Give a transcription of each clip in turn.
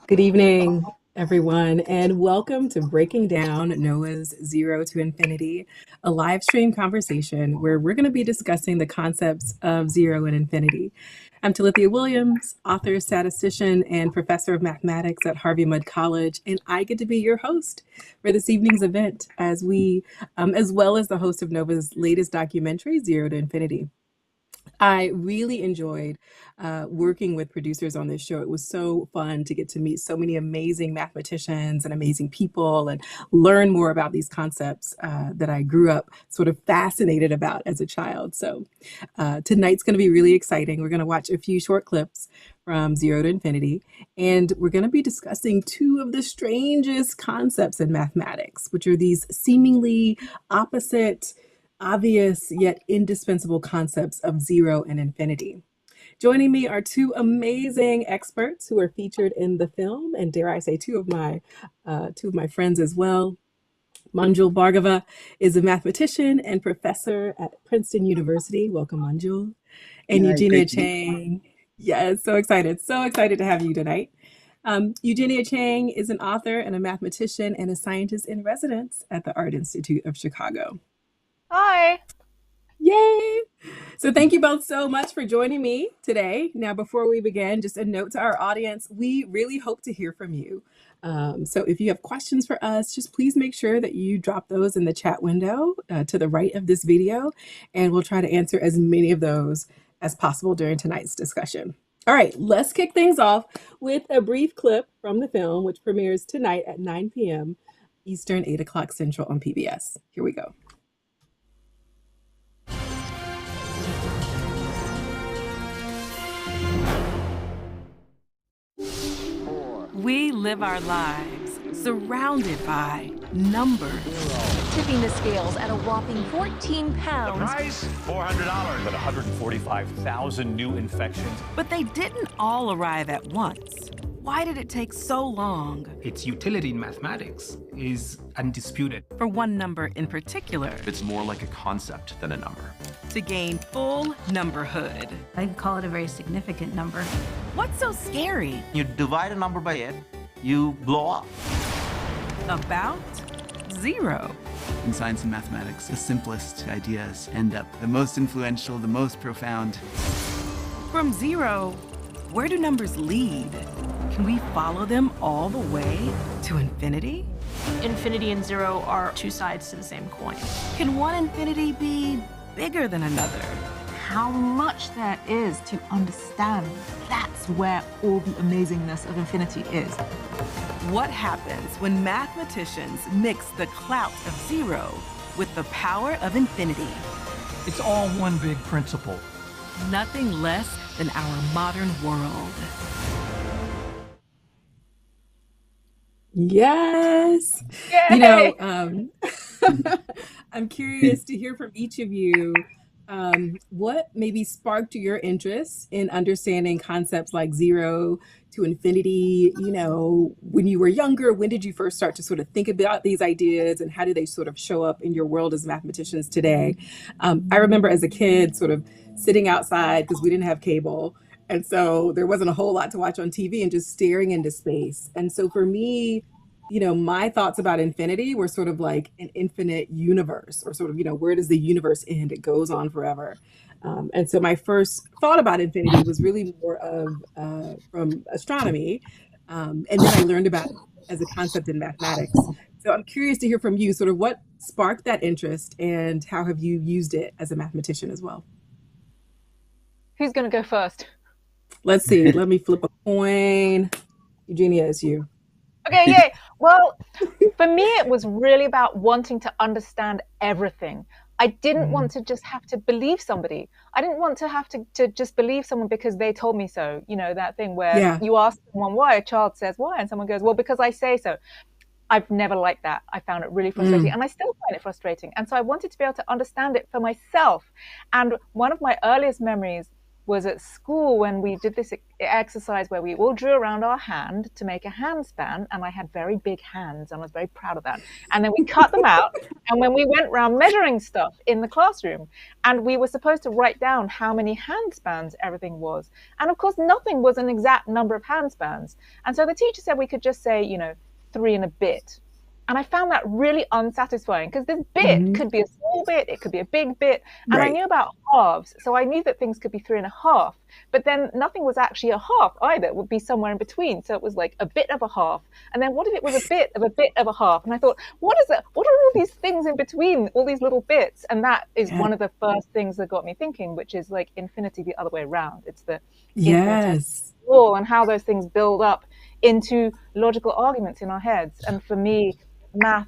Good evening, everyone, and welcome to Breaking Down Noah's Zero to Infinity, a live stream conversation where we're going to be discussing the concepts of zero and infinity. I'm Talithia Williams, author, statistician, and professor of mathematics at Harvey Mudd College, and I get to be your host for this evening's event as well as the host of Nova's latest documentary, Zero to Infinity. I really enjoyed working with producers on this show. It was so fun to get to meet so many amazing mathematicians and amazing people and learn more about these concepts that I grew up sort of fascinated about as a child. So tonight's going to be really exciting. We're going to watch a few short clips from Zero to Infinity, and we're going to be discussing two of the strangest concepts in mathematics, which are these seemingly opposite, obvious yet indispensable concepts of zero and infinity. Joining me are two amazing experts who are featured in the film, and dare I say, two of my friends as well. Manjul Bhargava is a mathematician and professor at Princeton University. Welcome, Manjul. And Hi, Eugenia great to be. Cheng. Yes, so excited to have you tonight. Eugenia Cheng is an author and a mathematician and a scientist in residence at the Art Institute of Chicago. Hi. Yay! So thank you both so much for joining me today. Now, before we begin, just a note to our audience, we really hope to hear from you. So if you have questions for us, just please make sure that you drop those in the chat window to the right of this video, and we'll try to answer as many of those as possible during tonight's discussion. All right, let's kick things off with a brief clip from the film, which premieres tonight at 9 p.m. Eastern, 8 o'clock Central on PBS. Here we go. We live our lives surrounded by numbers. Tipping the scales at a whopping 14 pounds. The price? $400. But 145,000 new infections. But they didn't all arrive at once. Why did it take so long? Its utility in mathematics is undisputed. For one number in particular, It's more like a concept than a number. to gain full numberhood. I'd call it a very significant number. What's so scary You divide a number by it, you blow up. about zero? In science and mathematics, the simplest ideas end up the most influential, the most profound. From zero, where do numbers lead? Can we follow them all the way to infinity? Infinity and zero are two sides to the same coin. Can one infinity be bigger than another? How much there is to understand, that's where all the amazingness of infinity is. What happens when mathematicians mix the clout of zero with the power of infinity? It's all one big principle. Nothing less than our modern world. Yes. Yay! You know, I'm curious to hear from each of you what maybe sparked your interest in understanding concepts like zero to infinity. You know, when you were younger, when did you first start to sort of think about these ideas and how do they sort of show up in your world as mathematicians today? I remember as a kid sort of sitting outside because we didn't have cable. And so there wasn't a whole lot to watch on TV and just staring into space. And so for me, you know, my thoughts about infinity were sort of like an infinite universe, or sort of, you know, where does the universe end? It goes on forever. And so my first thought about infinity was really more of from astronomy. And then I learned about it as a concept in mathematics. So I'm curious to hear from you, sort of what sparked that interest and how have you used it as a mathematician as well? Who's going to go first? Let's see. Let me flip a coin. Eugenia, it's you. Okay, yay. Well, for me, it was really about wanting to understand everything. I didn't want to just have to believe somebody. I didn't want to have to just believe someone because they told me so. You know, that thing where you ask someone why, a child says why, and someone goes, well, because I say so. I've never liked that. I found it really frustrating, and I still find it frustrating. And so I wanted to be able to understand it for myself. And one of my earliest memories was at school when we did this exercise where we all drew around our hand to make a handspan, and I had very big hands and I was very proud of that. And then we cut them out, and when we went around measuring stuff in the classroom, and we were supposed to write down how many handspans everything was, and of course nothing was an exact number of handspans, and so the teacher said we could just say, 3 and a bit. And I found that really unsatisfying, because this bit could be a small bit, it could be a big bit. And I knew about halves, so I knew that things could be 3.5. But then nothing was actually a half either. It would be somewhere in between. So it was like a bit of a half. And then what if it was a bit of a half? And I thought, what is it? What are all these things in between, all these little bits? And that is one of the first things that got me thinking, which is like infinity the other way around. It's the infinitesimal and how those things build up into logical arguments in our heads. And for me, math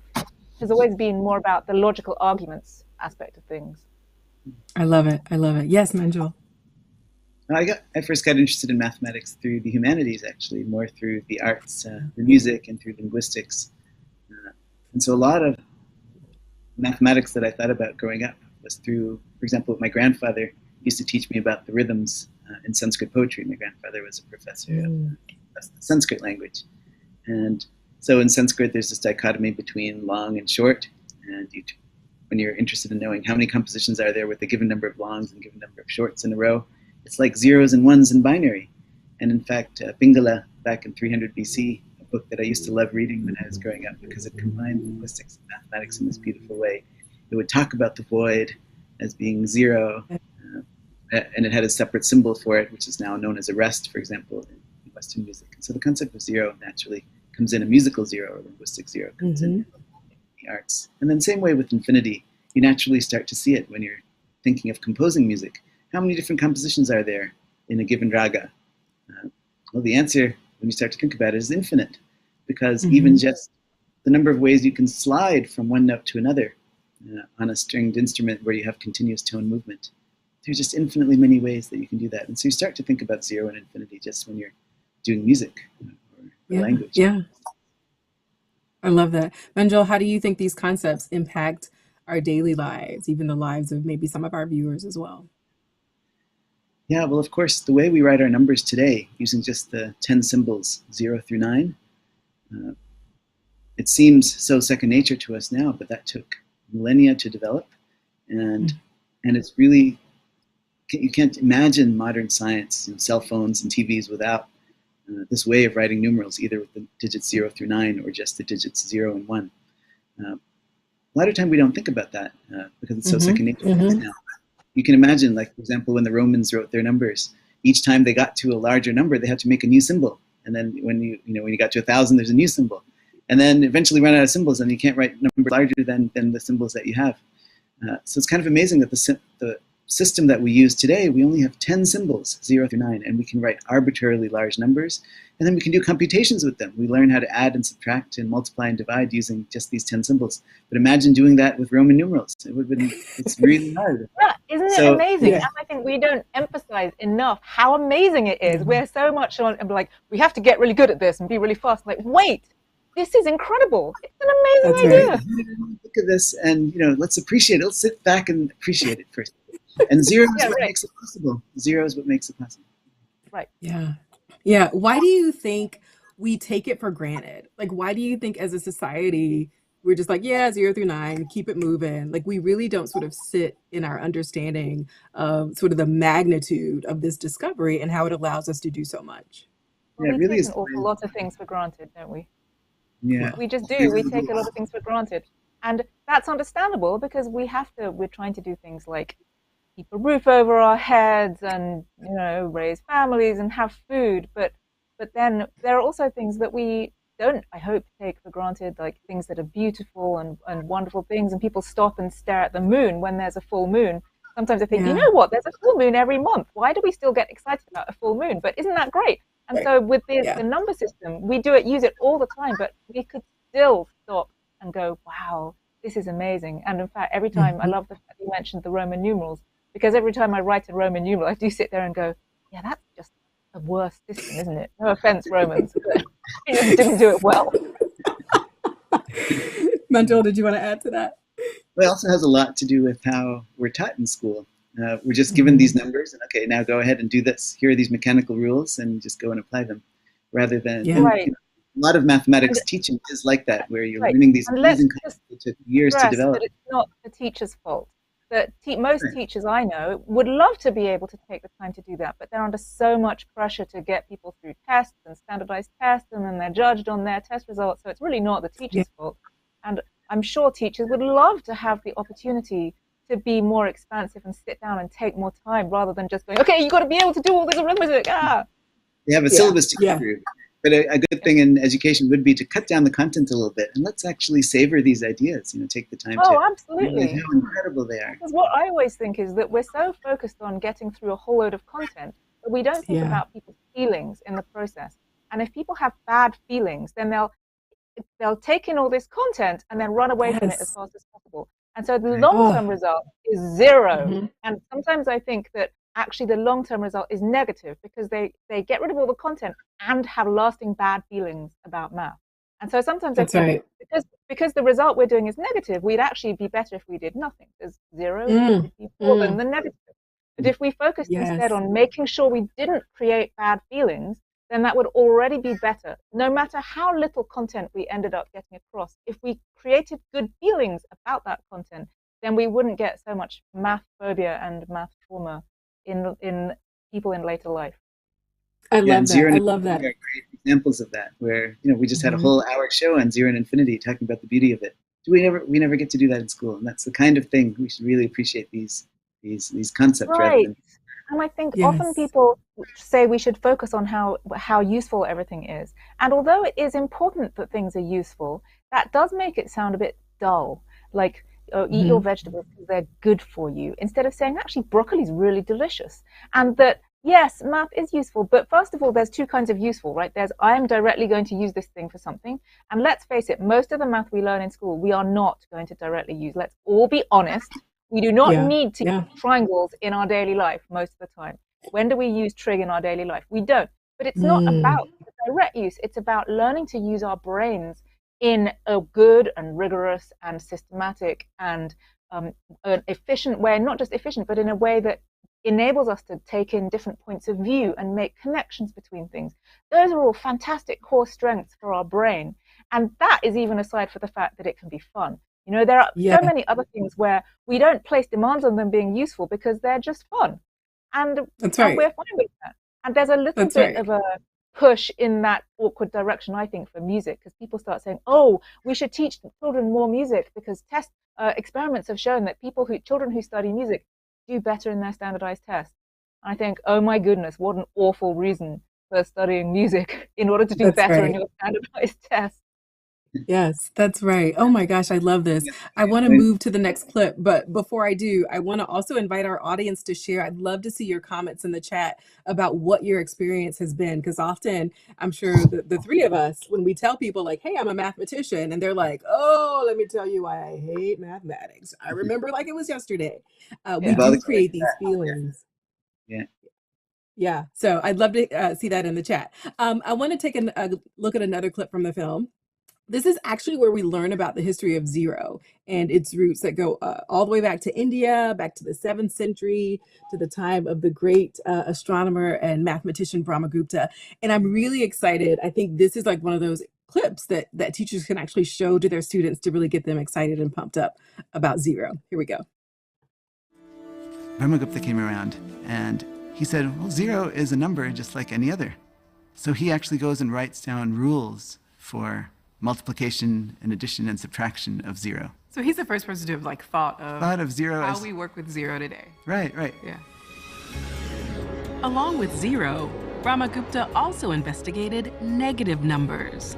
has always been more about the logical arguments aspect of things. I love it. Yes, Manjul. I first got interested in mathematics through the humanities, actually, more through the arts, the music, and through linguistics. And so a lot of mathematics that I thought about growing up was through, for example, my grandfather used to teach me about the rhythms in Sanskrit poetry. My grandfather was a professor of the Sanskrit language. And so in Sanskrit, there's this dichotomy between long and short. And when you're interested in knowing how many compositions are there with a given number of longs and a given number of shorts in a row, it's like zeros and ones in binary. And in fact, Pingala, back in 300 BC, a book that I used to love reading when I was growing up because it combined linguistics and mathematics in this beautiful way, it would talk about the void as being zero, and it had a separate symbol for it, which is now known as a rest, for example, in Western music. And so the concept of zero naturally comes in, a musical zero or linguistic zero comes in the arts. And then same way with infinity, you naturally start to see it when you're thinking of composing music. How many different compositions are there in a given raga? Well, the answer, when you start to think about it, is infinite, because even just the number of ways you can slide from one note to another on a stringed instrument where you have continuous tone movement, there's just infinitely many ways that you can do that. And so you start to think about zero and infinity just when you're doing music. Language. Yeah. I love that. Manjul, how do you think these concepts impact our daily lives, even the lives of maybe some of our viewers as well? Yeah, well, of course, the way we write our numbers today, using just the 10 symbols, 0 through 9, it seems so second nature to us now, but that took millennia to develop. And it's really, you can't imagine modern science, cell phones and TVs without this way of writing numerals, either with the digits 0 through 9 or just the digits 0 and 1. A lot of time we don't think about that because it's so second nature to us now. You can imagine, like, for example, when the Romans wrote their numbers, each time they got to a larger number, they had to make a new symbol. And then when you got to 1,000, there's a new symbol. And then eventually run out of symbols, and you can't write numbers larger than the symbols that you have. So it's kind of amazing that the system that we use today, we only have 10 symbols, 0 through 9, and we can write arbitrarily large numbers, and then we can do computations with them. We learn how to add and subtract and multiply and divide using just these 10 symbols. But imagine doing that with Roman numerals. It's really hard. Yeah, isn't it amazing? Yeah. And I think we don't emphasize enough how amazing it is. We're so much on, like, we have to get really good at this and be really fast. Like, wait, this is incredible. It's an amazing idea. Right. Look at this, and let's appreciate it. Let's sit back and appreciate it first. And zero is what makes it possible. Zero is what makes it possible. Right. Yeah. Why do you think we take it for granted? Like, why do you think as a society, we're just like, 0 through 9, keep it moving? Like, we really don't sort of sit in our understanding of sort of the magnitude of this discovery and how it allows us to do so much. Well, we take an awful lot of things for granted, don't we? Yeah. We just do. We take a lot of things for granted. And that's understandable because we're trying to do things like keep a roof over our heads and, raise families and have food. But then there are also things that we don't, I hope, take for granted, like things that are beautiful and wonderful things. And people stop and stare at the moon when there's a full moon. Sometimes I think, you know what, there's a full moon every month. Why do we still get excited about a full moon? But isn't that great? And so with the number system, we use it all the time, but we could still stop and go, wow, this is amazing. And in fact, every time, I love the fact you mentioned the Roman numerals, because every time I write a Roman numeral, I do sit there and go, yeah, that's just a worse system, isn't it? No offense, Romans, but you just didn't do it well. Manjul, did you want to add to that? Well, it also has a lot to do with how we're taught in school. We're just given these numbers, and okay, now go ahead and do this. Here are these mechanical rules, and just go and apply them. Rather than Right. a lot of mathematics teaching is like that, where you're learning these amazing concepts that took years to develop. That it's not the teacher's fault. That most teachers I know would love to be able to take the time to do that, but they're under so much pressure to get people through tests and standardized tests, and then they're judged on their test results. So it's really not the teacher's fault. And I'm sure teachers would love to have the opportunity to be more expansive and sit down and take more time, rather than just going, okay, you've got to be able to do all this arithmetic. They have a syllabus to go through. But a good thing in education would be to cut down the content a little bit, and let's actually savor these ideas. Take the time to absolutely. realize how incredible they are. Because what I always think is that we're so focused on getting through a whole load of content that we don't think about people's feelings in the process. And if people have bad feelings, then they'll take in all this content and then run away from it as fast as possible. And so the long-term result is zero. And sometimes I think that actually the long-term result is negative, because they get rid of all the content and have lasting bad feelings about math. And so sometimes I think because the result we're doing is negative, we'd actually be better if we did nothing, because zero would be more than the negative. But if we focused instead on making sure we didn't create bad feelings, then that would already be better, no matter how little content we ended up getting across. If we created good feelings about that content, then we wouldn't get so much math phobia and math trauma in people in later life. I love that. I love that. Great examples of that, where we just had a whole hour show on zero and infinity, talking about the beauty of it. We never get to do that in school, and that's the kind of thing we should really appreciate these concepts. Right. And I think often people say we should focus on how useful everything is. And although it is important that things are useful, that does make it sound a bit dull. Like, eat your vegetables because they're good for you, instead of saying, actually, broccoli is really delicious. And that, yes, math is useful, but first of all, there's two kinds of useful, right? There's, I am directly going to use this thing for something. And let's face it, most of the math we learn in school, we are not going to directly use. Let's all be honest. We do not need to use triangles in our daily life most of the time. When do we use trig in our daily life? We don't. But it's not about the direct use. It's about learning to use our brains in a good and rigorous and systematic and an efficient way. Not just efficient, but in a way that enables us to take in different points of view and make connections between things. Those are all fantastic core strengths for our brain. And that is even aside for the fact that it can be fun. There are so many other things where we don't place demands on them being useful because they're just fun. And we're fine with that. And there's a little bit of a push in that awkward direction, I think, for music, because people start saying, oh, we should teach children more music because experiments have shown that children who study music do better in their standardized tests. I think, oh my goodness, what an awful reason for studying music in order to do better in your standardized tests. Yes, that's right. Oh my gosh, I love this. I want to move to the next clip, but before I do, I want to also invite our audience to share. I'd love to see your comments in the chat about what your experience has been, because often I'm sure the three of us, when we tell people like, hey, I'm a mathematician, and they're like, oh, let me tell you why I hate mathematics. I remember like it was yesterday. We do create these feelings. Yeah. So I'd love to see that in the chat. I want to take a look at another clip from the film. This is actually where we learn about the history of zero and its roots that go all the way back to India, back to the 7th century, to the time of the great astronomer and mathematician Brahmagupta. And I'm really excited. I think this is like one of those clips that teachers can actually show to their students to really get them excited and pumped up about zero. Here we go. Brahmagupta came around and he said, well, zero is a number just like any other. So he actually goes and writes down rules for multiplication and addition and subtraction of zero. So he's the first person to have thought of zero how we work with zero today. Right. Yeah. Along with zero, Brahmagupta also investigated negative numbers.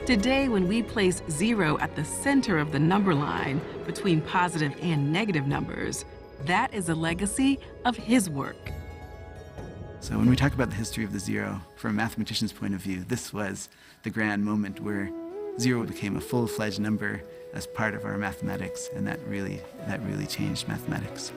Today, when we place zero at the center of the number line between positive and negative numbers, that is a legacy of his work. So when we talk about the history of the zero, from a mathematician's point of view, this was the grand moment where zero became a full-fledged number as part of our mathematics, and that really changed mathematics.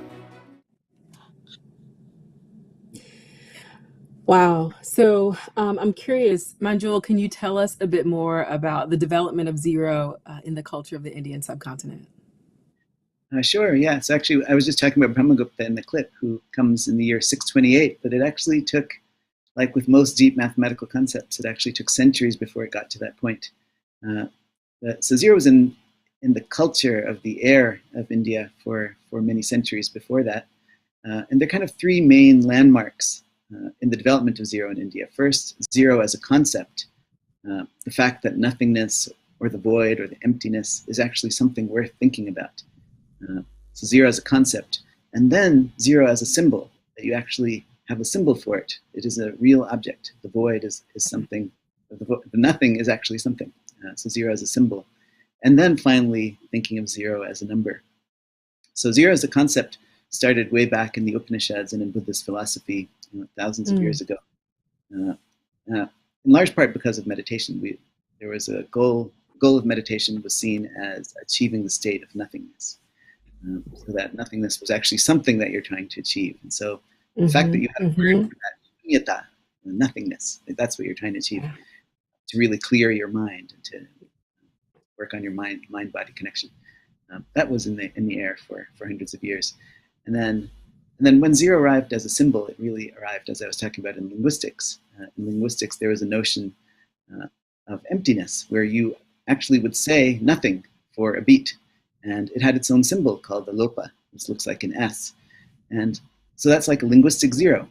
Wow. So I'm curious, Manjul, can you tell us a bit more about the development of zero in the culture of the Indian subcontinent? Sure, yeah. So actually, I was just talking about Brahmagupta in the clip, who comes in the year 628, but it actually took, like with most deep mathematical concepts, it actually took centuries before it got to that point. So zero was in the culture of the air of India for many centuries before that. And there are kind of three main landmarks in the development of zero in India. First, zero as a concept, the fact that nothingness or the void or the emptiness is actually something worth thinking about. So zero as a concept, and then zero as a symbol, that you actually have a symbol for it. It is a real object. The void is something, the nothing is actually something. So zero as a symbol. And then finally, thinking of zero as a number. So zero as a concept started way back in the Upanishads and in Buddhist philosophy, thousands of years ago. In large part because of meditation. There was a goal of meditation was seen as achieving the state of nothingness. So that nothingness was actually something that you're trying to achieve. And so the fact that you had a word for that, shunyata, nothingness, that's what you're trying to achieve, to really clear your mind and to work on your mind-body connection. That was in the air for hundreds of years. And then when zero arrived as a symbol, it really arrived, as I was talking about, in linguistics. In linguistics, there was a notion of emptiness, where you actually would say nothing for a beat. And it had its own symbol called the lopa, which looks like an S. And so that's like a linguistic zero,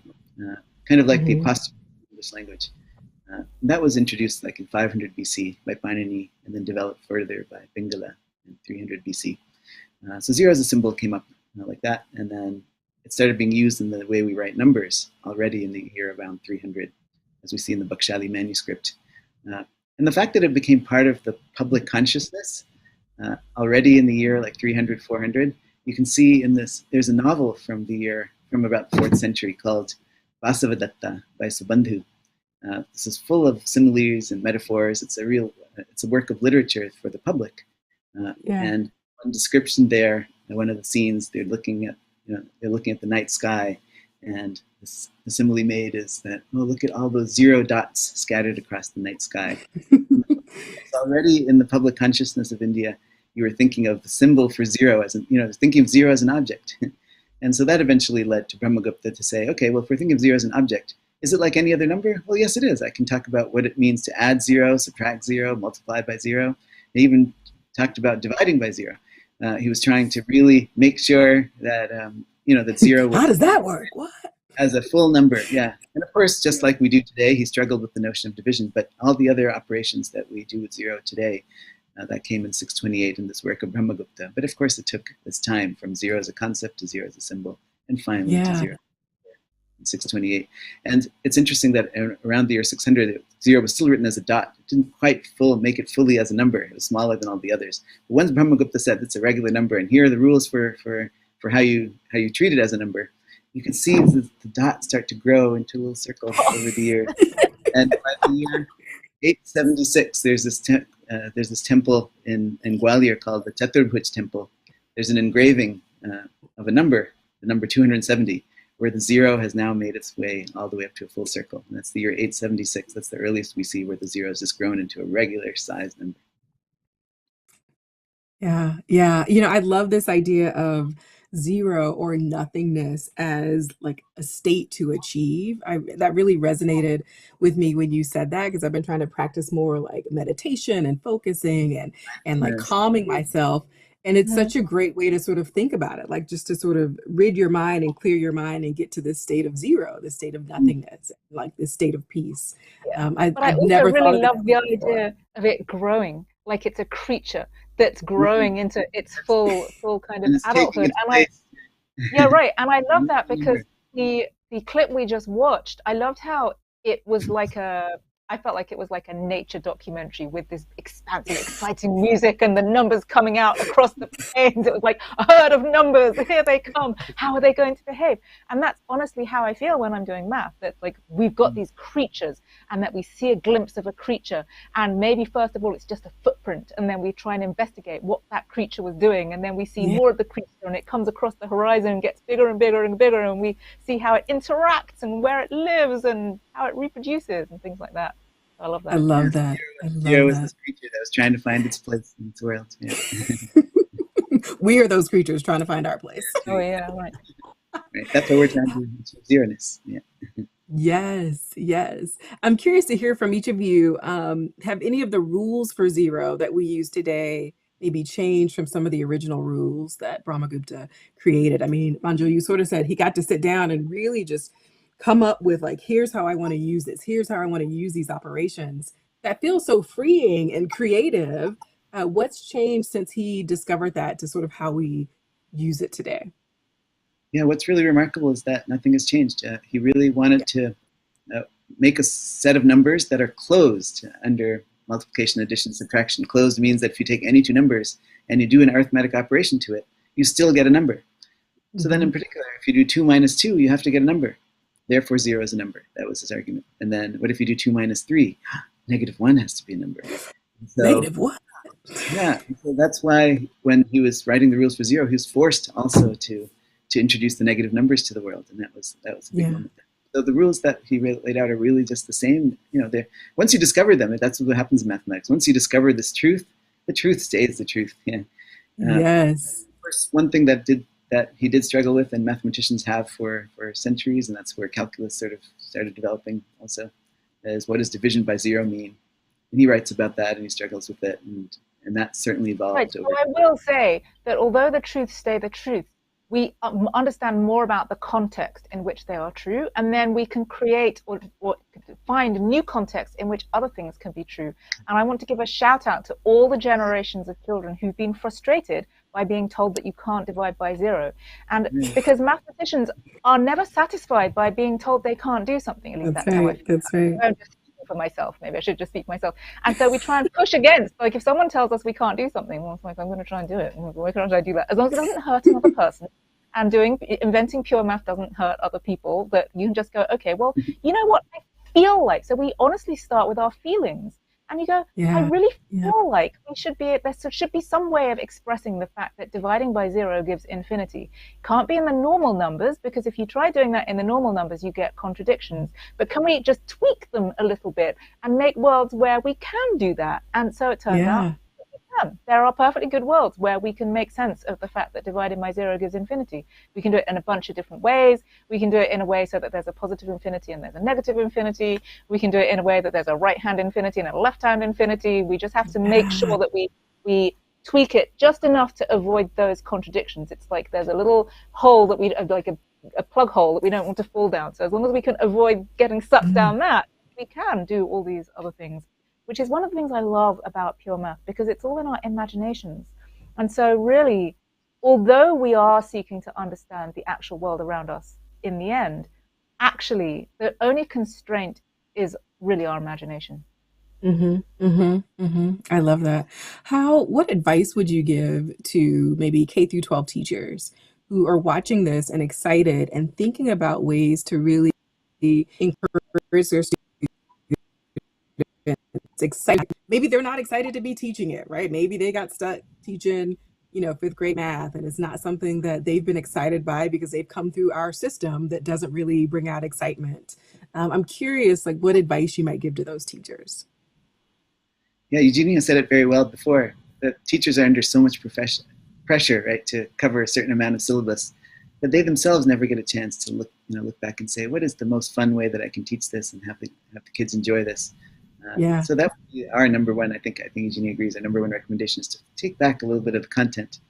kind of like the apostrophe in English language. That was introduced like in 500 BC by Painini, and then developed further by Pingala in 300 BC. So zero as a symbol came up like that, and then it started being used in the way we write numbers already in the year around 300, as we see in the Bakshali manuscript. And the fact that it became part of the public consciousness already in the year like 300, 400, you can see in this, there's a novel from about the 4th century called Vasavadatta by Subandhu. This is full of similes and metaphors. It's a work of literature for the public. And one description there, in one of the scenes, they're looking at the night sky, and the simile made is that, oh, look at all those zero dots scattered across the night sky. So already in the public consciousness of India, you were thinking of the symbol for zero as thinking of zero as an object. And so that eventually led to Brahmagupta to say, okay, well, if we're thinking of zero as an object, is it like any other number? Well, yes, it is. I can talk about what it means to add zero, subtract zero, multiply by zero. They even talked about dividing by zero. He was trying to really make sure that, that zero was... How does that work? What? As a full number, yeah. And of course, just like we do today, he struggled with the notion of division, but all the other operations that we do with zero today, that came in 628 in this work of Brahmagupta. But of course, it took its time from zero as a concept to zero as a symbol, and finally to zero in 628. And it's interesting that around the year 600, zero was still written as a dot. It didn't quite make it fully as a number. It was smaller than all the others. But once Brahmagupta said it's a regular number, and here are the rules for how you treat it as a number, you can see the dots start to grow into a little circle over the years. And by the year 876, there's this temple in Gwalior called the Chaturbhuj temple. There's an engraving of a number, the number 270, where the zero has now made its way all the way up to a full circle. And that's the year 876. That's the earliest we see where the zero has just grown into a regular sized number. Yeah, yeah. I love this idea of zero or nothingness as like a state to achieve. That really resonated with me when you said that, because I've been trying to practice more like meditation and focusing and like calming myself. And it's such a great way to sort of think about it, like just to sort of rid your mind and clear your mind and get to this state of zero, this state of nothingness, like this state of peace. But I also really love the idea of it growing, like it's a creature that's growing into its full kind of adulthood. And and I love that because the clip we just watched, I loved how it was like I felt like it was like a nature documentary with this expansive, exciting music and the numbers coming out across the plains. It was like a herd of numbers. Here they come. How are they going to behave? And that's honestly how I feel when I'm doing math. That like we've got these creatures, and that we see a glimpse of a creature, and maybe first of all it's just a footprint, and then we try and investigate what that creature was doing, and then we see more of the creature, and it comes across the horizon and gets bigger and bigger and bigger, and we see how it interacts and where it lives and how it reproduces and things like that. I love that. I love that. Zero was this creature that was trying to find its place in its world. Yeah. We are those creatures trying to find our place. Oh yeah, right. Right. That's what we're trying to achieve, zero-ness. Yeah. Yes, yes. I'm curious to hear from each of you. Have any of the rules for zero that we use today maybe changed from some of the original rules that Brahmagupta created? I mean, Manjul, you sort of said he got to sit down and really just come up with like, here's how I want to use this. Here's how I want to use these operations. That feels so freeing and creative. What's changed since he discovered that to sort of how we use it today? Yeah, what's really remarkable is that nothing has changed. He really wanted to make a set of numbers that are closed under multiplication, addition, subtraction. Closed means that if you take any two numbers and you do an arithmetic operation to it, you still get a number. So then in particular, if you do 2 minus 2, you have to get a number. Therefore, 0 is a number. That was his argument. And then what if you do 2 minus 3? -1 has to be a number. So, -1? Yeah, so that's why when he was writing the rules for 0, he was forced also to introduce the negative numbers to the world, and that was a big moment. So the rules that he laid out are really just the same. You know, once you discover them, that's what happens in mathematics. Once you discover this truth, the truth stays the truth. Yeah. Yes. Of course, one thing that he did struggle with, and mathematicians have for centuries, and that's where calculus sort of started developing also, is what does division by 0 mean? And he writes about that, and he struggles with it, and that certainly evolved. Right. So I will say that although the truths stay the truth, we understand more about the context in which they are true, and then we can create or find new context in which other things can be true. And I want to give a shout out to all the generations of children who've been frustrated by being told that you can't divide by 0. And because mathematicians are never satisfied by being told they can't do something. At least that's how I feel. That's right. I'm just speaking for myself. Maybe I should just speak for myself. And so we try and push against. Like if someone tells us we can't do something, well, it's like, I'm going to try and do it. Why can't I do that? As long as it doesn't hurt another person. And inventing pure math doesn't hurt other people, that you can just go, okay, well, you know what I feel like. So we honestly start with our feelings. And you go, I really feel like there should be some way of expressing the fact that dividing by 0 gives infinity. Can't be in the normal numbers, because if you try doing that in the normal numbers, you get contradictions. But can we just tweak them a little bit and make worlds where we can do that? And so it turns out we can. There are perfectly good worlds where we can make sense of the fact that dividing by 0 gives infinity. We can do it in a bunch of different ways. We can do it in a way so that there's a positive infinity and there's a negative infinity. We can do it in a way that there's a right-hand infinity and a left-hand infinity. We just have to make sure that we tweak it just enough to avoid those contradictions. It's like there's a little hole that like a plug hole that we don't want to fall down. So as long as we can avoid getting sucked down that, we can do all these other things, which is one of the things I love about pure math, because it's all in our imaginations. And so really, although we are seeking to understand the actual world around us in the end, actually the only constraint is really our imagination. I love that. What advice would you give to maybe K through 12 teachers who are watching this and excited and thinking about ways to really encourage their students? Excited. Maybe they're not excited to be teaching it, right? Maybe they got stuck teaching, 5th grade math, and it's not something that they've been excited by because they've come through our system that doesn't really bring out excitement. I'm curious, like, what advice you might give to those teachers. Yeah, Eugenia said it very well before, that teachers are under so much pressure, right, to cover a certain amount of syllabus, that they themselves never get a chance to look back and say, what is the most fun way that I can teach this and have the kids enjoy this? So that would be our number one. I think Eugenia agrees. Our number one recommendation is to take back a little bit of the content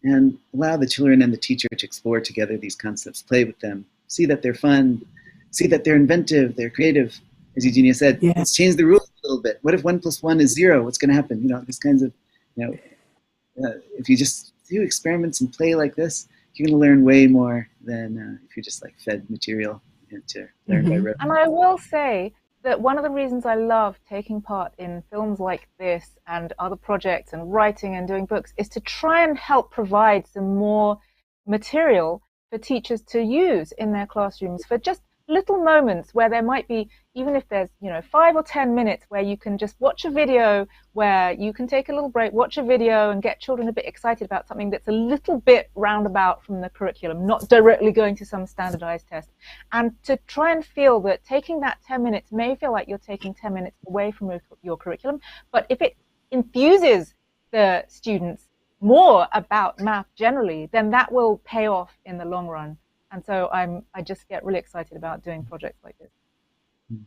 and allow the children and the teacher to explore together these concepts, play with them, see that they're fun, see that they're inventive, they're creative. As Eugenia said, let's change the rules a little bit. What if 1 + 1 is 0? What's going to happen? These kinds of, if you just do experiments and play like this, you're going to learn way more than if you're just like fed material to learn by rote. And I will say that one of the reasons I love taking part in films like this and other projects and writing and doing books is to try and help provide some more material for teachers to use in their classrooms for just little moments where there might be, even if there's 5 or 10 minutes where you can just watch a video, where you can take a little break, watch a video and get children a bit excited about something that's a little bit roundabout from the curriculum, not directly going to some standardized test, and to try and feel that taking that 10 minutes may feel like you're taking 10 minutes away from your curriculum, but if it infuses the students more about math generally, then that will pay off in the long run. And so I just get really excited about doing projects like this.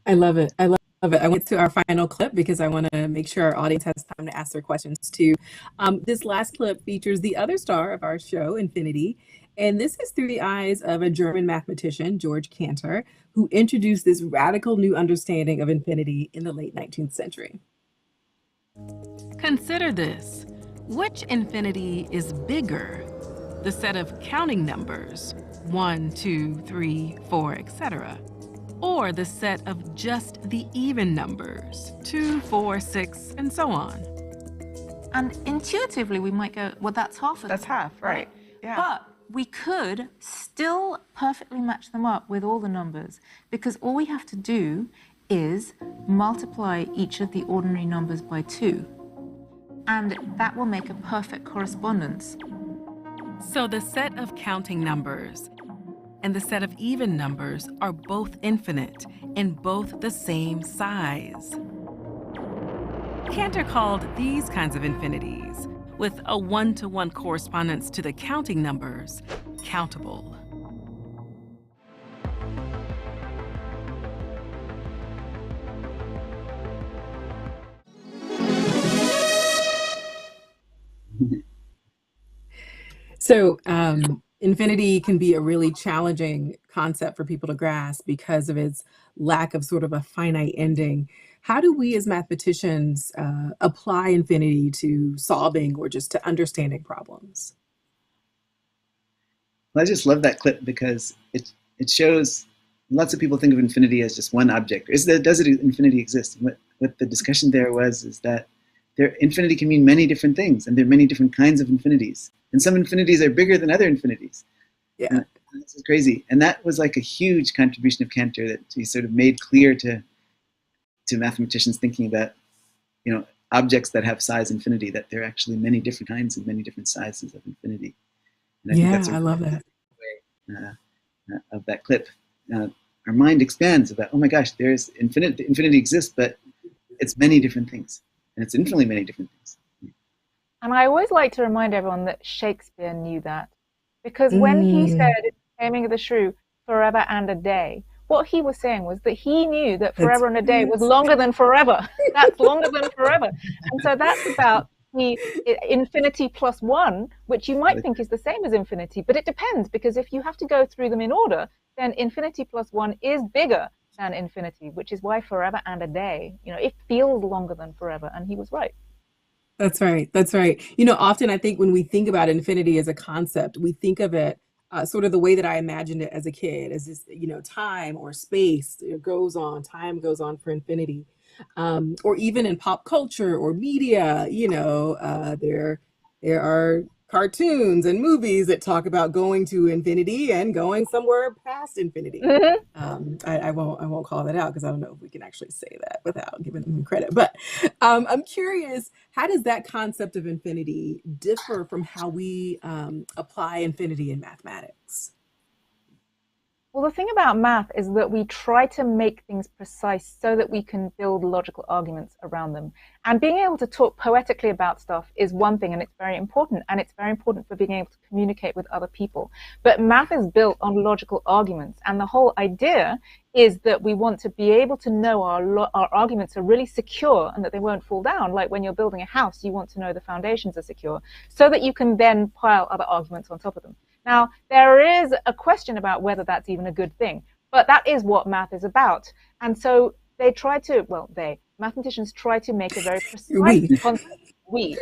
I love it. I love it. I went to our final clip because I want to make sure our audience has time to ask their questions too. This last clip features the other star of our show, Infinity. And this is through the eyes of a German mathematician, George Cantor, who introduced this radical new understanding of infinity in the late 19th century. Consider this. Which infinity is bigger? The set of counting numbers, 1, 2, 3, 4, etc., or the set of just the even numbers, 2, 4, 6, and so on? And intuitively, we might go, well, that's half of That's them, half, right? Yeah. But we could still perfectly match them up with all the numbers, because all we have to do is multiply each of the ordinary numbers by 2. And that will make a perfect correspondence. So the set of counting numbers and the set of even numbers are both infinite and both the same size. Cantor called these kinds of infinities, with a 1-to-1 correspondence to the counting numbers, countable. So infinity can be a really challenging concept for people to grasp because of its lack of sort of a finite ending. How do we as mathematicians apply infinity to solving or just to understanding problems? Well, I just love that clip because it shows lots of people think of infinity as just one object. Does infinity exist? And what the discussion there was is that infinity can mean many different things, and there are many different kinds of infinities. And some infinities are bigger than other infinities. Yeah. This is crazy. And that was like a huge contribution of Cantor that he sort of made clear to mathematicians thinking about, objects that have size infinity, that there are actually many different kinds and many different sizes of infinity. And I think that's I love that. Way of that clip. Our mind expands about, oh my gosh, there's infinity exists, but it's many different things. And it's infinitely many different things. And I always like to remind everyone that Shakespeare knew that. Because when he said, Taming of the Shrew, forever and a day, what he was saying was that he knew that forever and a day was longer than forever. That's longer than forever. And so that's about the infinity plus 1, which you might think is the same as infinity, but it depends, because if you have to go through them in order, then infinity plus 1 is bigger than infinity, which is why forever and a day, it feels longer than forever. And he was right. That's right. That's right. Often I think when we think about infinity as a concept, we think of it sort of the way that I imagined it as a kid, as this, time or space time goes on for infinity. Or even in pop culture or media, there are cartoons and movies that talk about going to infinity and going somewhere past infinity. I won't call that out because I don't know if we can actually say that without giving them credit. But I'm curious, how does that concept of infinity differ from how we apply infinity in mathematics? Well, the thing about math is that we try to make things precise so that we can build logical arguments around them. And being able to talk poetically about stuff is one thing, and it's very important. And it's very important for being able to communicate with other people. But math is built on logical arguments. And the whole idea is that we want to be able to know our arguments are really secure and that they won't fall down. Like when you're building a house, you want to know the foundations are secure so that you can then pile other arguments on top of them. Now, there is a question about whether that's even a good thing, but that is what math is about. And so mathematicians try to make a very precise concept. We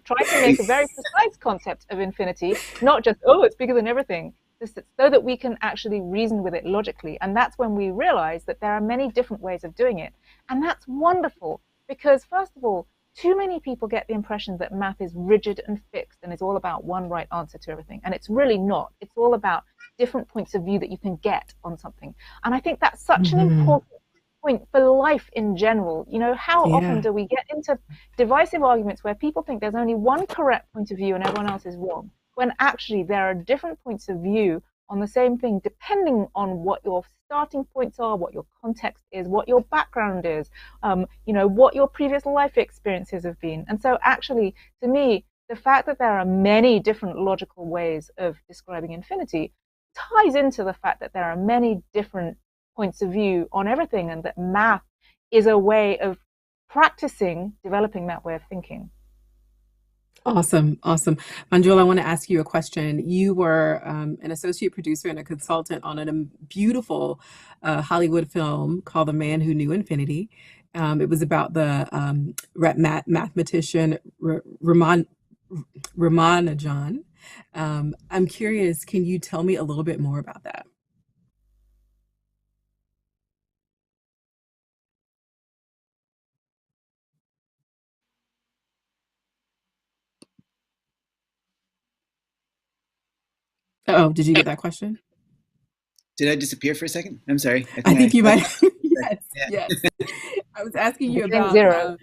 try to make a very precise concept of infinity, not just, it's bigger than everything, so that we can actually reason with it logically. And that's when we realize that there are many different ways of doing it. And that's wonderful because, first of all, too many people get the impression that math is rigid and fixed and is all about one right answer to everything. And it's really not. It's all about different points of view that you can get on something. And I think that's such an important point for life in general. How often do we get into divisive arguments where people think there's only one correct point of view and everyone else is wrong, when actually there are different points of view on the same thing, depending on what your starting points are, what your context is, what your background is, what your previous life experiences have been. And so actually, to me, the fact that there are many different logical ways of describing infinity ties into the fact that there are many different points of view on everything, and that math is a way of practicing developing that way of thinking. Awesome. Awesome. Manjul, I want to ask you a question. You were an associate producer and a consultant on a beautiful Hollywood film called The Man Who Knew Infinity. It was about the mathematician Ramanujan. I'm curious, can you tell me a little bit more about that? Oh, did you get that question? Did I disappear for a second? I'm sorry. I think you might. Yes. I was asking you about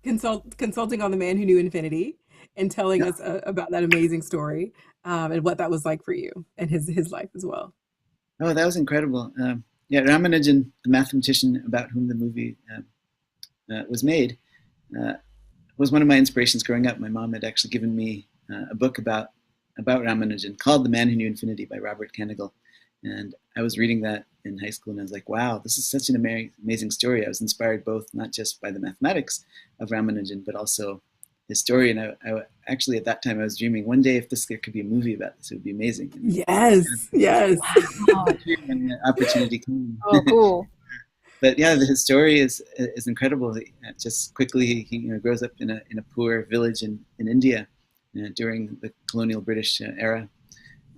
consulting on The Man Who Knew Infinity and telling us about that amazing story and what that was like for you and his life as well. Oh, that was incredible. Ramanujan, the mathematician about whom the movie was made, was one of my inspirations growing up. My mom had actually given me a book about Ramanujan called The Man Who Knew Infinity by Robert Kanigel. And I was reading that in high school, and I was like, wow, this is such an amazing story. I was inspired both not just by the mathematics of Ramanujan, but also his story. And I actually, at that time, I was dreaming one day if there could be a movie about this, it would be amazing. And yes. Wow. When the opportunity came. Oh, cool. But yeah, his story is incredible. Just quickly, he grows up in a poor village in India during the colonial British era.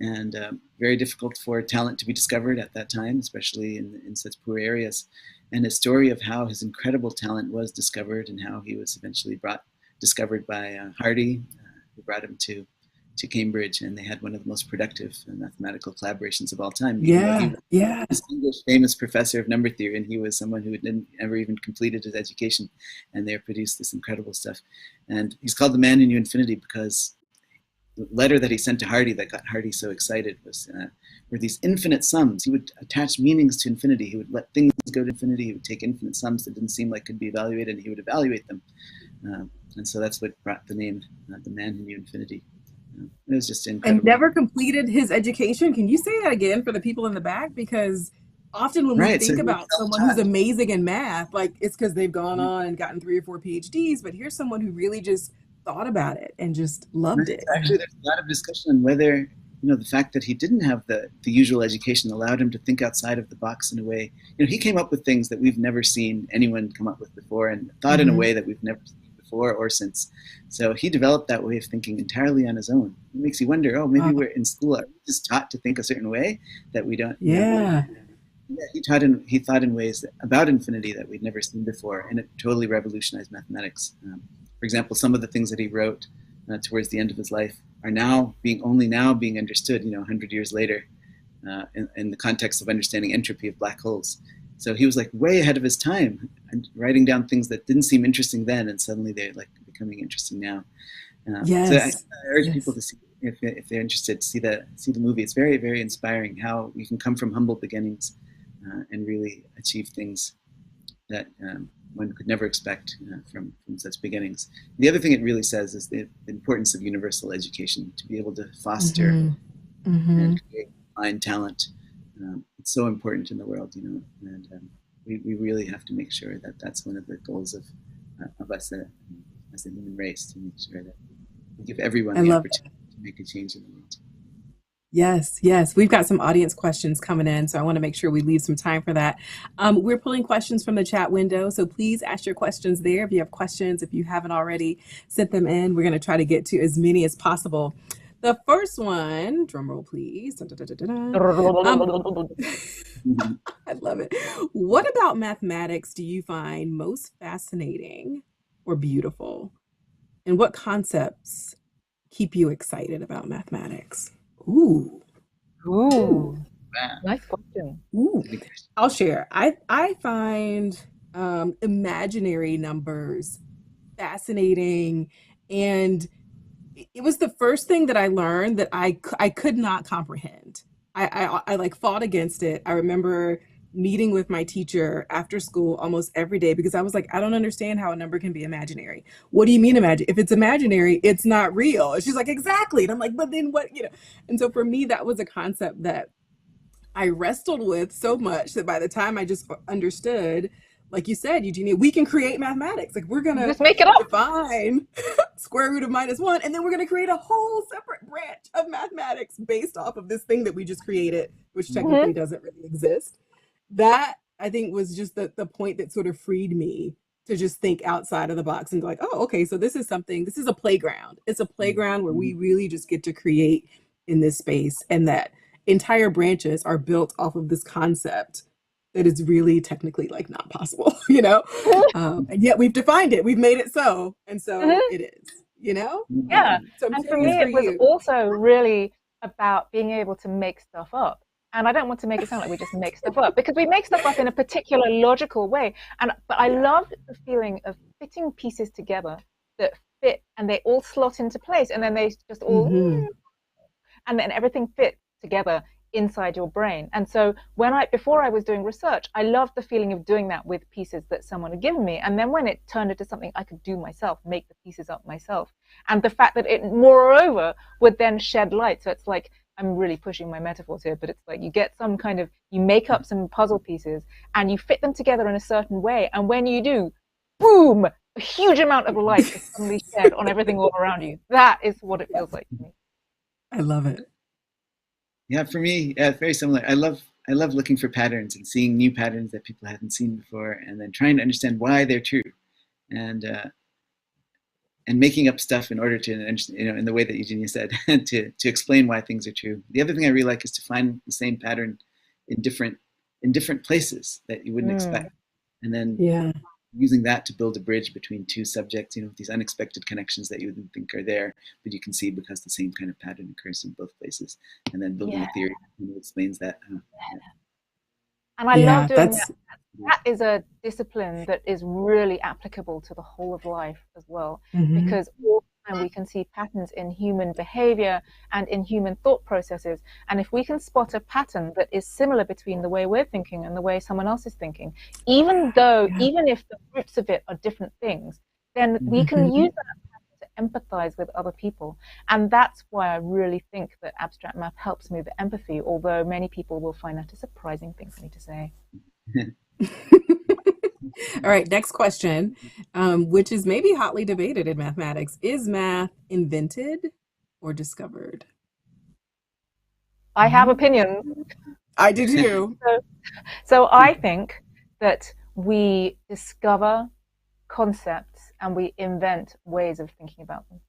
And very difficult for talent to be discovered at that time, especially in such poor areas. And his story of how his incredible talent was discovered and how he was eventually discovered by Hardy, who brought him to Cambridge, and they had one of the most productive mathematical collaborations of all time. He was a distinguished, famous professor of number theory, and he was someone who didn't ever even completed his education, and they produced this incredible stuff. And he's called The Man Who Knew Infinity because the letter that he sent to Hardy that got Hardy so excited were these infinite sums. He would attach meanings to infinity. He would let things go to infinity. He would take infinite sums that didn't seem like could be evaluated, and he would evaluate them. And so that's what brought the name The Man Who Knew Infinity. It was just incredible. And never completed his education. Can you say that again for the people in the back? Because often when we think about someone who's amazing in math, like it's because they've gone on and gotten 3 or 4 PhDs, but here's someone who really just thought about it and just loved it. Actually, there's a lot of discussion on whether, the fact that he didn't have the usual education allowed him to think outside of the box in a way. He came up with things that we've never seen anyone come up with before, and thought in a way that we've never seen before or since. So he developed that way of thinking entirely on his own. It makes you wonder, maybe we're in school, are we just taught to think a certain way that we don't? Yeah. He thought in ways about infinity that we'd never seen before, and it totally revolutionized mathematics. For example, some of the things that he wrote towards the end of his life are only now being understood, 100 years later, in the context of understanding entropy of black holes. So he was like way ahead of his time and writing down things that didn't seem interesting then, and suddenly they're like becoming interesting now. So I urge people to see, if they're interested, to see the movie. It's very, very inspiring how you can come from humble beginnings and really achieve things that one could never expect from such beginnings. The other thing it really says is the importance of universal education, to be able to foster and create find talent. It's so important in the world, and we really have to make sure that that's one of the goals of us as the human race, to make sure that we give everyone the opportunity to make a change in the world. Yes. We've got some audience questions coming in, so I want to make sure we leave some time for that. We're pulling questions from the chat window, so please ask your questions there. If you have questions, if you haven't already, sent them in. We're going to try to get to as many as possible. The first one, drum roll please. I love it. What about mathematics do you find most fascinating or beautiful? And what concepts keep you excited about mathematics? Ooh. Nice question. Ooh. I'll share. I find imaginary numbers fascinating, and it was the first thing that I learned that I could not comprehend. I like fought against it. I remember meeting with my teacher after school almost every day because I was like, I don't understand how a number can be imaginary. What do you mean imagine? If it's imaginary, it's not real. And she's like, exactly. And I'm like, but then what, And so for me, that was a concept that I wrestled with so much that by the time I just understood, like you said, Eugenia, we can create mathematics. Like we're going to just make it up. Define square root of -1, and then we're going to create a whole separate branch of mathematics based off of this thing that we just created, which technically doesn't really exist. That I think was just the point that sort of freed me to just think outside of the box and be like, oh, okay, so this is a playground. It's a playground where we really just get to create in this space, and that entire branches are built off of this concept that is really technically like not possible, and yet we've defined it, we've made it so, and so it is, Yeah. So and for me, it was also really about being able to make stuff up. And I don't want to make it sound like we just make stuff up, because we make stuff up in a particular logical way. But I love the feeling of fitting pieces together that fit and they all slot into place, and then they just all, and then everything fits together inside your brain. And so before I was doing research, I loved the feeling of doing that with pieces that someone had given me. And then when it turned into something I could do myself, make the pieces up myself, and the fact that it moreover would then shed light. So it's like, I'm really pushing my metaphors here, but it's like you get you make up some puzzle pieces and you fit them together in a certain way. And when you do, boom, a huge amount of light is suddenly shed on everything all around you. That is what it feels like to me. I love it. Yeah, for me, very similar. I love looking for patterns and seeing new patterns that people hadn't seen before, and then trying to understand why they're true, and making up stuff in order to, in the way that Eugenia said, to explain why things are true. The other thing I really like is to find the same pattern in different places that you wouldn't expect, and then using that to build a bridge between two subjects, these unexpected connections that you wouldn't think are there, but you can see because the same kind of pattern occurs in both places, and then building a theory that explains that. And I love doing that. That is a discipline that is really applicable to the whole of life as well, because all the time we can see patterns in human behavior and in human thought processes. And if we can spot a pattern that is similar between the way we're thinking and the way someone else is thinking, even if the roots of it are different things, then we can use that pattern to empathize with other people. And that's why I really think that abstract math helps me with empathy, although many people will find that a surprising thing for me to say. All right, next question, which is maybe hotly debated in mathematics. Is math invented or discovered? I have opinions. I do too. So I think that we discover concepts and we invent ways of thinking about them.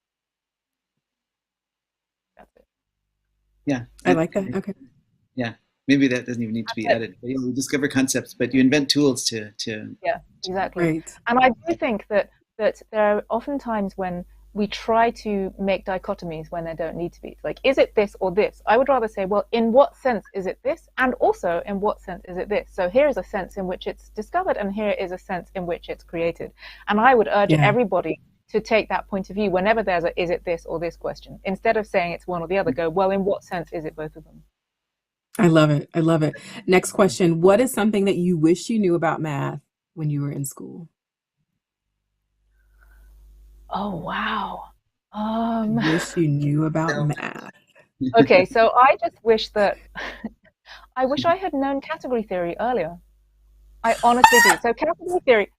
That's it. Yeah. I like that. Okay. Yeah. Maybe that doesn't even need to be added. But, you discover concepts, but you invent tools to yeah, exactly. Right. And I do think that there are often times when we try to make dichotomies when there don't need to be. It's like, is it this or this? I would rather say, well, in what sense is it this? And also, in what sense is it this? So here is a sense in which it's discovered, and here is a sense in which it's created. And I would urge everybody to take that point of view whenever there's a is it this or this question. Instead of saying it's one or the other, go, well, in what sense is it both of them? I love it. I love it. Next question. What is something that you wish you knew about math when you were in school? Oh, wow. Wish you knew about math. Okay, so I just wish that I wish I had known category theory earlier. I honestly do. So category theory.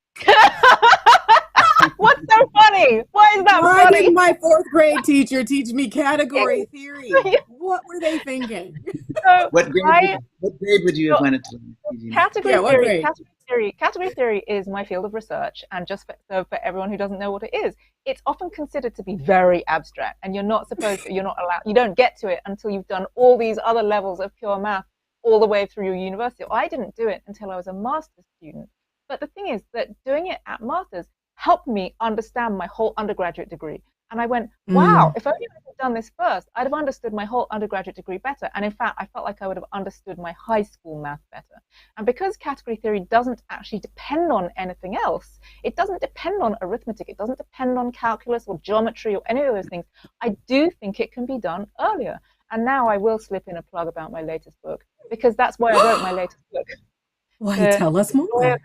What's so funny? Why is that funny? Why didn't my fourth grade teacher teach me category theory? What were they thinking? So what grade would you have wanted to learn? Category theory is my field of research, and just for everyone who doesn't know what it is, it's often considered to be very abstract, and you're not allowed, you don't get to it until you've done all these other levels of pure math all the way through your university. I didn't do it until I was a master's student. But the thing is that doing it at master's helped me understand my whole undergraduate degree. And I went, wow, if only I had done this first, I'd have understood my whole undergraduate degree better. And in fact, I felt like I would have understood my high school math better. And because category theory doesn't actually depend on anything else, it doesn't depend on arithmetic, it doesn't depend on calculus or geometry or any of those things, I do think it can be done earlier. And now I will slip in a plug about my latest book, because that's why I wrote my latest book. Why, tell us more.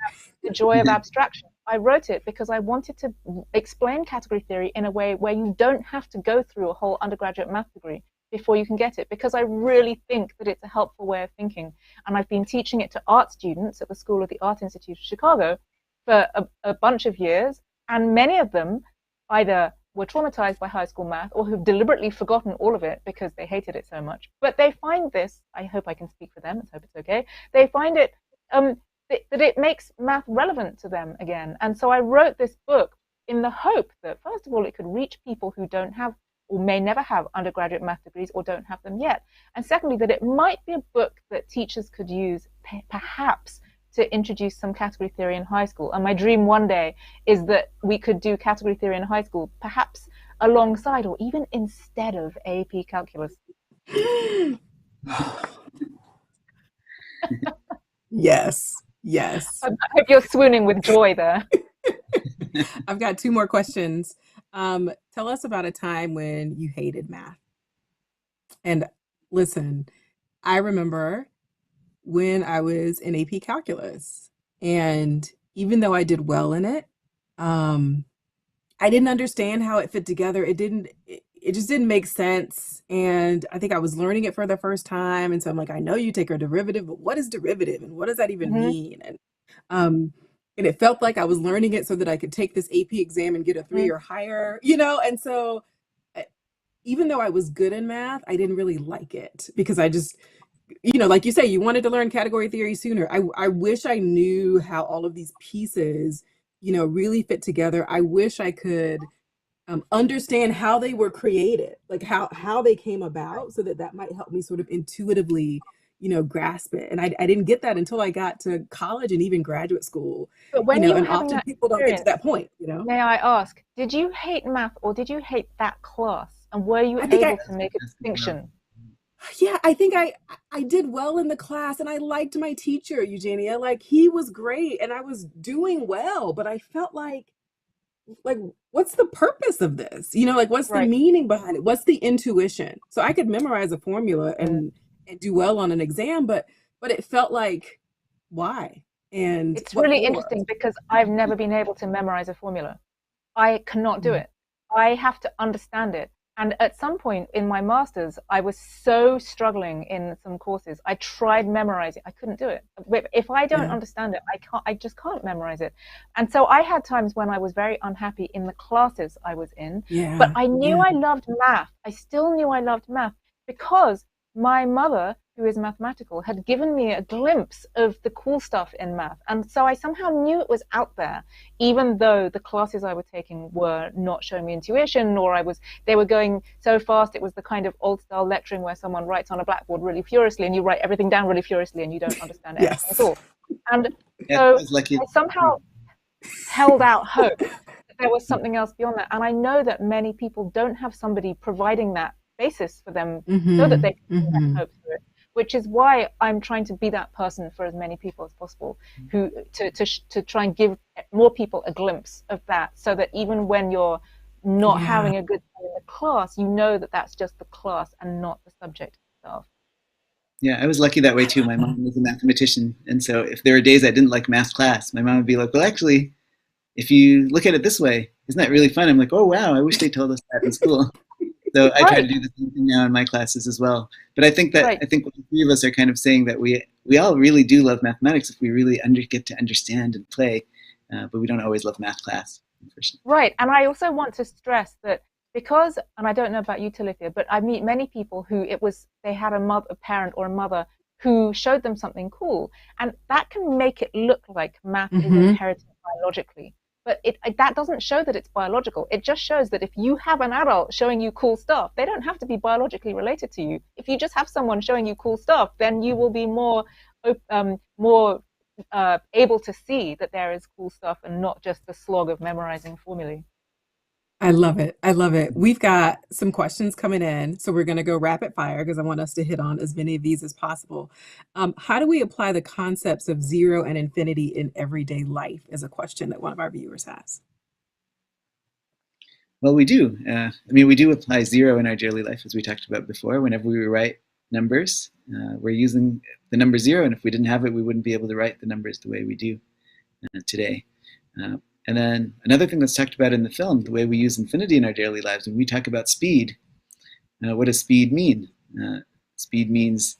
The joy of abstraction. I wrote it because I wanted to explain category theory in a way where you don't have to go through a whole undergraduate math degree before you can get it, because I really think that it's a helpful way of thinking. And I've been teaching it to art students at the School of the Art Institute of Chicago for a bunch of years, and many of them either were traumatized by high school math or who've deliberately forgotten all of it because they hated it so much. But they find this, I hope I can speak for them, let's hope it's okay, they find it that it makes math relevant to them again. And so I wrote this book in the hope that, first of all, it could reach people who don't have or may never have undergraduate math degrees or don't have them yet. And secondly, that it might be a book that teachers could use perhaps to introduce some category theory in high school. And my dream one day is that we could do category theory in high school, perhaps alongside or even instead of AP calculus. Yes. Yes. I hope you're swooning with joy there. I've got 2 more questions. Tell us about a time when you hated math. And listen, I remember when I was in AP calculus, and even though I did well in it, I didn't understand how it fit together. It just didn't make sense. And I think I was learning it for the first time. And so I'm like, I know you take a derivative, but what is derivative? And what does that even mean? And it felt like I was learning it so that I could take this AP exam and get a 3 or higher, And so even though I was good in math, I didn't really like it because I just, like you say, you wanted to learn category theory sooner. I wish I knew how all of these pieces, really fit together. I wish I could understand how they were created, like how they came about, so that might help me sort of intuitively, grasp it. And I didn't get that until I got to college and even graduate school. But when and often people don't get to that point, May I ask, did you hate math or did you hate that class? And were you able to make a distinction? Yeah, I think I did well in the class, and I liked my teacher, Eugenia. Like, he was great and I was doing well, but I felt like what's the purpose of this? What's the meaning behind it? What's the intuition? So I could memorize a formula and do well on an exam, but it felt like, why? And it's really interesting because I've never been able to memorize a formula. I cannot do it. I have to understand it. And at some point in my master's, I was so struggling in some courses. I tried memorizing. I couldn't do it. If I don't understand it, I just can't memorize it. And so I had times when I was very unhappy in the classes I was in. Yeah. But I knew I loved math. I still knew I loved math because my mother, who is mathematical, had given me a glimpse of the cool stuff in math. And so I somehow knew it was out there, even though the classes I was taking were not showing me intuition, or they were going so fast. It was the kind of old style lecturing where someone writes on a blackboard really furiously and you write everything down really furiously and you don't understand anything at all. And so I somehow held out hope that there was something else beyond that. And I know that many people don't have somebody providing that basis for them so that they can hope through it, which is why I'm trying to be that person for as many people as possible, who to try and give more people a glimpse of that, so that even when you're not having a good time in the class, you know that that's just the class and not the subject itself. Yeah, I was lucky that way too. My mom was a mathematician, and so if there were days I didn't like math class, my mom would be like, well, actually, if you look at it this way, isn't that really fun? I'm like, oh wow, I wish they told us that in school. So I try to do the same thing now in my classes as well. But I think that the 3 of us are kind of saying that we all really do love mathematics if we really get to understand and play, but we don't always love math class. Right, and I also want to stress that because, and I don't know about you, Talithia, but I meet many people who they had a parent or a mother who showed them something cool, and that can make it look like math is inherited biologically. But that doesn't show that it's biological. It just shows that if you have an adult showing you cool stuff, they don't have to be biologically related to you. If you just have someone showing you cool stuff, then you will be more able to see that there is cool stuff and not just the slog of memorizing formulae. I love it. I love it. We've got some questions coming in, so we're going to go rapid fire because I want us to hit on as many of these as possible. How do we apply the concepts of zero and infinity in everyday life is a question that one of our viewers has. Well, we do. We do apply zero in our daily life, as we talked about before. Whenever we write numbers. We're using the number 0, and if we didn't have it, we wouldn't be able to write the numbers the way we do today. And then another thing that's talked about in the film, the way we use infinity in our daily lives, when we talk about speed, what does speed mean? Speed means,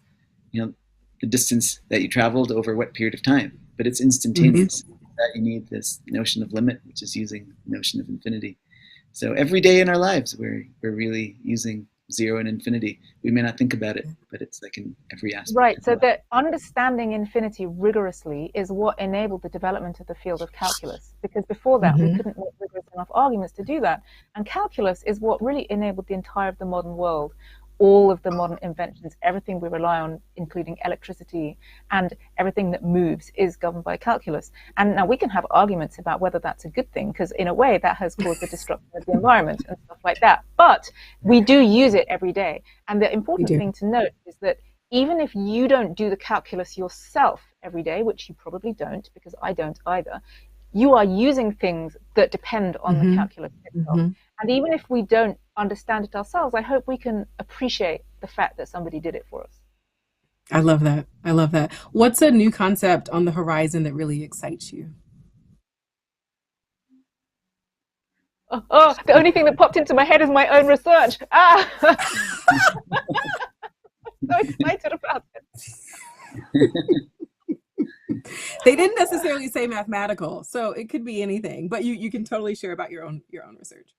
the distance that you traveled over what period of time, but it's instantaneous. That you need this notion of limit, which is using the notion of infinity. So every day in our lives, we're really using 0 and infinity. We may not think about it, but it's like in every aspect. Right. So that understanding infinity rigorously is what enabled the development of the field of calculus, because before that we couldn't make rigorous enough arguments to do that. And calculus is what really enabled the entire of the modern world. All of the modern inventions, everything we rely on, including electricity and everything that moves, is governed by calculus. And now we can have arguments about whether that's a good thing, because in a way that has caused the destruction of the environment and stuff like that. But we do use it every day. And the important thing to note is that even if you don't do the calculus yourself every day, which you probably don't, because I don't either, you are using things that depend on the calculus itself. And even if we don't understand it ourselves, I hope we can appreciate the fact that somebody did it for us. I love that. I love that. What's a new concept on the horizon that really excites you? Oh, the only thing that popped into my head is my own research. So excited about it. They didn't necessarily say mathematical, so it could be anything, but you can totally share about your own research.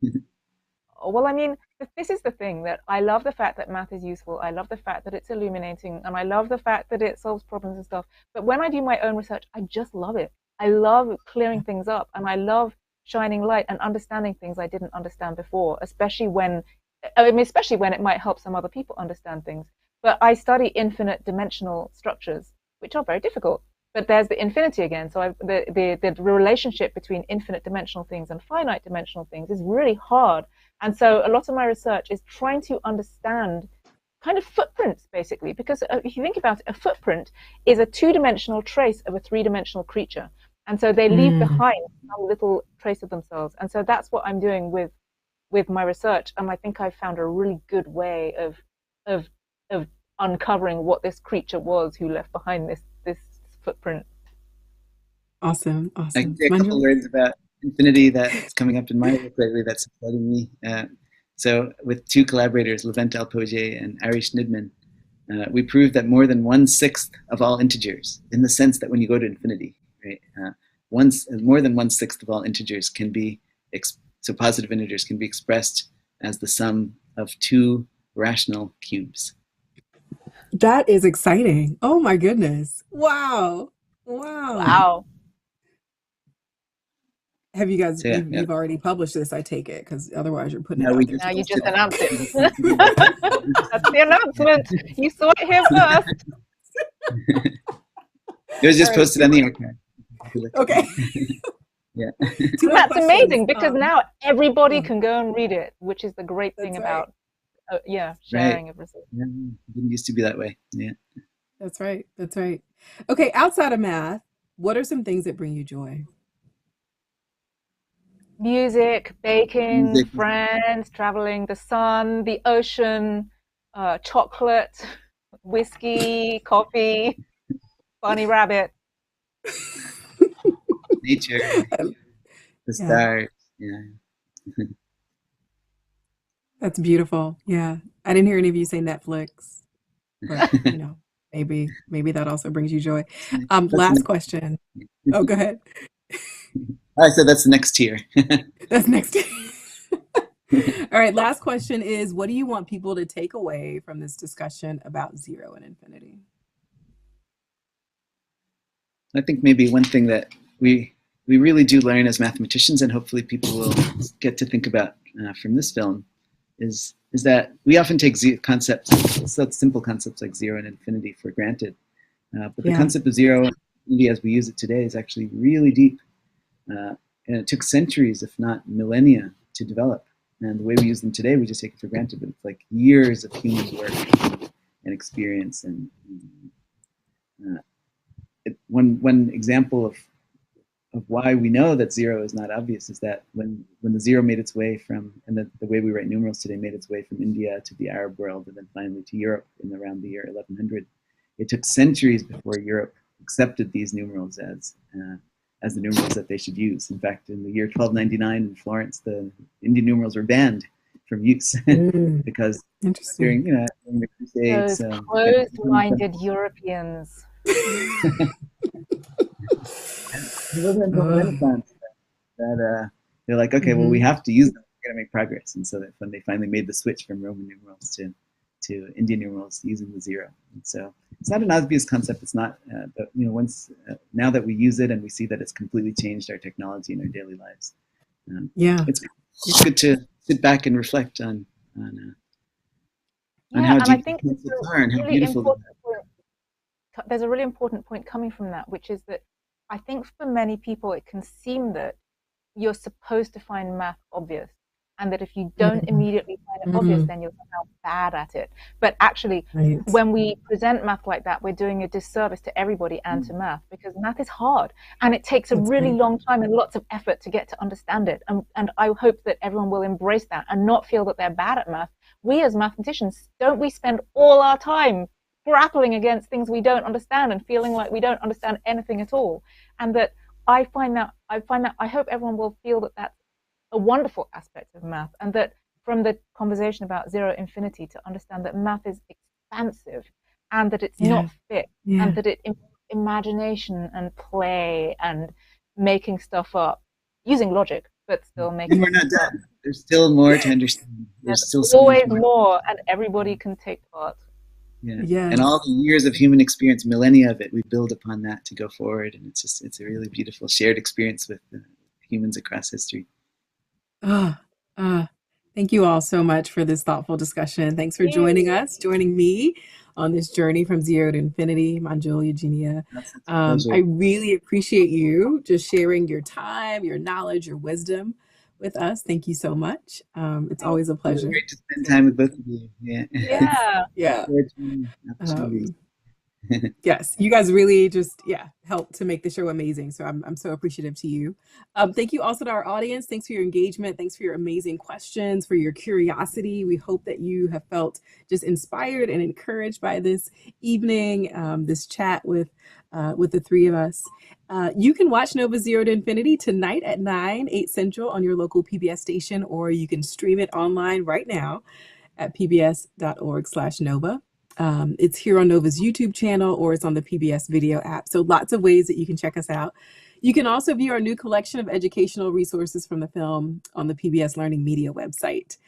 Well, I mean, this is the thing, that I love the fact that math is useful. I love the fact that it's illuminating, and I love the fact that it solves problems and stuff. But when I do my own research, I just love it. I love clearing things up, and I love shining light and understanding things I didn't understand before, especially when it might help some other people understand things. But I study infinite dimensional structures, which are very difficult. But there's the infinity again. So the relationship between infinite dimensional things and finite dimensional things is really hard. And so a lot of my research is trying to understand kind of footprints, basically, because if you think about it, a footprint is a 2-dimensional trace of a 3-dimensional creature. And so they leave behind some little trace of themselves. And so that's what I'm doing with my research. And I think I've found a really good way of uncovering what this creature was who left behind this footprint. Awesome. I can say a couple words about infinity that's coming up in my work lately that's exciting me. So with 2 collaborators, Levent Alpogier and Ari Schnidman, we proved that more than 1/6 of all integers, in the sense that when you go to infinity, right, more than 1/6 of all integers can be, so positive integers can be expressed as the sum of 2 rational cubes. That is exciting. Oh my goodness. Wow. Have you guys, you've already published this, I take it, because otherwise you're putting it out there. Now you just announced it. That's the announcement. You saw it here first. It was just posted on the archive. Okay. Yeah. That's amazing, because now everybody can go and read it, which is the great thing about sharing of research. Yeah, it didn't used to be that way. Yeah. That's right. That's right. Okay, outside of math, what are some things that bring you joy? Music, baking, friends, traveling, the sun, the ocean, chocolate, whiskey, coffee, bunny rabbit. Nature, the stars. Yeah. That's beautiful. Yeah. I didn't hear any of you say Netflix, but maybe that also brings you joy. Last question. Oh, go ahead. I said that's the next tier. That's next tier. All right. Last question is, what do you want people to take away from this discussion about 0 and infinity? I think maybe one thing that we really do learn as mathematicians, and hopefully people will get to think about from this film, is that we often take such simple concepts like 0 and infinity for granted. But the concept of 0 and infinity as we use it today is actually really deep. And it took centuries, if not millennia, to develop. And the way we use them today, we just take it for granted. But it's like years of human work and experience. And one example of why we know that zero is not obvious is that when the zero made its way from, and the way we write numerals today made its way from India to the Arab world and then finally to Europe in around the year 1100, it took centuries before Europe accepted these numerals as the numerals that they should use. In fact, in the year 1299 in Florence, the Indian numerals were banned from use because during the Crusades, those closed-minded Europeans. It wasn't until the Renaissance that they're like, okay, well, we have to use them. We're going to make progress. And so that when they finally made the switch from Roman numerals to Indian numerals using the zero. And so it's not an obvious concept. It's not, but once now that we use it and we see that it's completely changed our technology in our daily lives, it's good to sit back and reflect on how deep the concepts are and how beautiful they are. There's a really important point coming from that, which is that I think for many people it can seem that you're supposed to find math obvious, and that if you don't immediately find it obvious, then you're somehow bad at it. But actually, when we present math like that, we're doing a disservice to everybody and to math, because math is hard and it takes a really long time and lots of effort to get to understand it. And I hope that everyone will embrace that and not feel that they're bad at math. We as mathematicians, don't we spend all our time grappling against things we don't understand and feeling like we don't understand anything at all? And that I hope everyone will feel that that's a wonderful aspect of math, and that from the conversation about zero infinity, to understand that math is expansive and that it's not fixed, and that it involves imagination and play and making stuff up using logic, but still making. And we're not done. There's still more to understand. There's still always more, and everybody can take part. And all the years of human experience, millennia of it, we build upon that to go forward, and it's a really beautiful shared experience with humans across history. Thank you all so much for this thoughtful discussion. Thanks for joining me on this journey from zero to infinity. Manjul, Eugenia, I really appreciate you just sharing your time, your knowledge, your wisdom with us. Thank you so much. It's always a pleasure. It's great to spend time with both of you. Yes, you guys really just helped to make the show amazing. So I'm so appreciative to you. Thank you also to our audience. Thanks for your engagement. Thanks for your amazing questions, for your curiosity. We hope that you have felt just inspired and encouraged by this evening, this chat with the three of us. You can watch Nova Zero to Infinity tonight at 8 Central on your local PBS station, or you can stream it online right now at pbs.org/Nova. It's here on Nova's YouTube channel, or it's on the PBS video app. So lots of ways that you can check us out. You can also view our new collection of educational resources from the film on the PBS Learning Media website.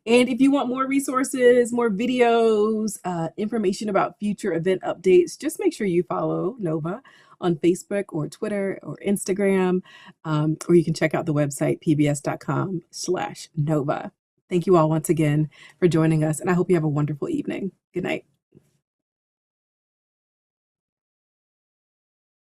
And if you want more resources, more videos, information about future event updates, just make sure you follow Nova on Facebook or Twitter or Instagram, or you can check out the website pbs.com/Nova. Thank you all once again for joining us, and I hope you have a wonderful evening. Good night.